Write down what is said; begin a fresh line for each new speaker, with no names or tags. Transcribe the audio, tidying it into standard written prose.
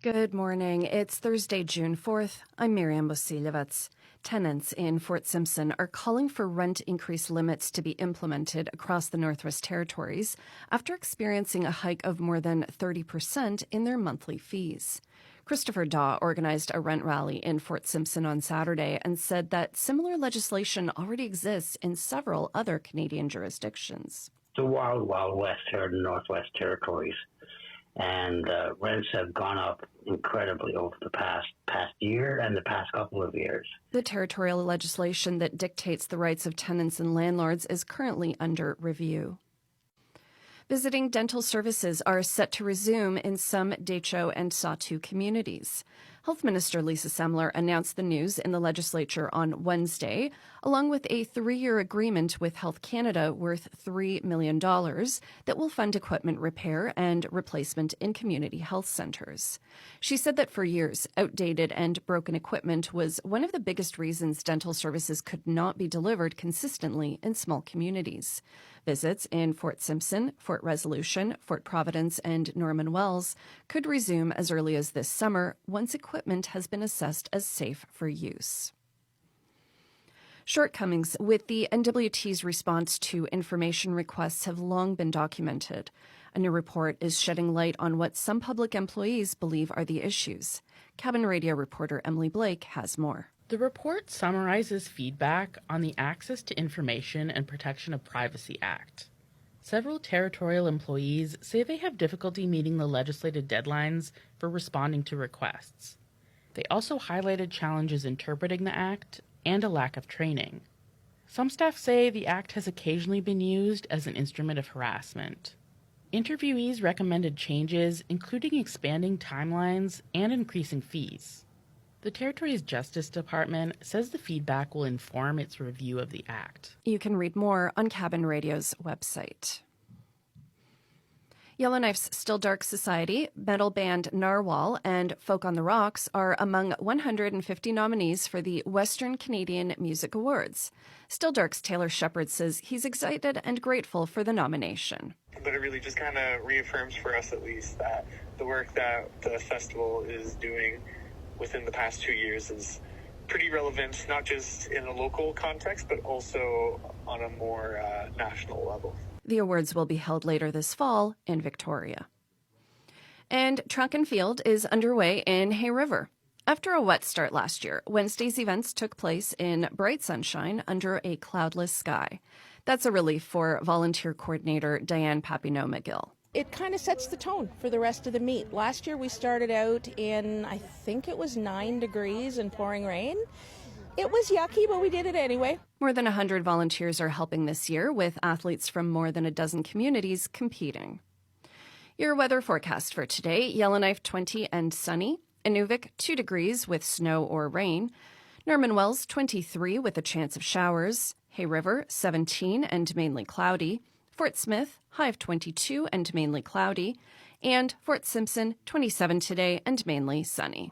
Good morning. It's Thursday, June 4th. I'm Miriam Vasiljevic. Tenants in Fort Simpson are calling for rent increase limits to be implemented across the Northwest Territories after experiencing a hike of more than 30% in their monthly fees. Christopher Daw organized a rent rally in Fort Simpson on Saturday and said that similar legislation already exists in several other Canadian jurisdictions.
The wild, wild west here in the Northwest Territories. And rents have gone up incredibly over the past year and the past couple of years.
The territorial legislation that dictates the rights of tenants and landlords is currently under review. Visiting dental services are set to resume in some Decho and Sawtoo communities. Health Minister Lisa Semler announced the news in the legislature on Wednesday, along with a 3-year agreement with Health Canada worth $3 million that will fund equipment repair and replacement in community health centres. She said that for years, outdated and broken equipment was one of the biggest reasons dental services could not be delivered consistently in small communities. Visits in Fort Simpson, Fort Resolution, Fort Providence, and Norman Wells could resume as early as this summer once equipment has been assessed as safe for use. Shortcomings with the NWT's response to information requests have long been documented. A new report is shedding light on what some public employees believe are the issues. Cabin Radio reporter Emily Blake has more.
The report summarizes feedback on the Access to Information and Protection of Privacy Act. Several territorial employees say they have difficulty meeting the legislated deadlines for responding to requests. They also highlighted challenges interpreting the Act and a lack of training. Some staff say the Act has occasionally been used as an instrument of harassment. Interviewees recommended changes, including expanding timelines and increasing fees. The Territory's Justice Department says the feedback will inform its review of the Act.
You can read more on Cabin Radio's website. Yellowknife's Still Dark Society, metal band Narwhal, and Folk on the Rocks are among 150 nominees for the Western Canadian Music Awards. Still Dark's Taylor Shepard says he's excited and grateful for the nomination.
But it really just kind of reaffirms for us at least that the work that the festival is doing within the past 2 years is pretty relevant, not just in a local context, but also on a more national level.
The awards will be held later this fall in Victoria. And track and field is underway in Hay River. After a wet start last year, Wednesday's events took place in bright sunshine under a cloudless sky. That's a relief for volunteer coordinator Diane Papineau-McGill.
It kind of sets the tone for the rest of the meet. Last year we started out in, I think it was 9 degrees and pouring rain. It was yucky, but we did it anyway.
More than 100 volunteers are helping this year, with athletes from more than a dozen communities competing. Your weather forecast for today: Yellowknife 20 and sunny, Inuvik 2 degrees with snow or rain, Norman Wells 23 with a chance of showers, Hay River 17 and mainly cloudy, Fort Smith, high of 22 and mainly cloudy, and Fort Simpson, 27 today and mainly sunny.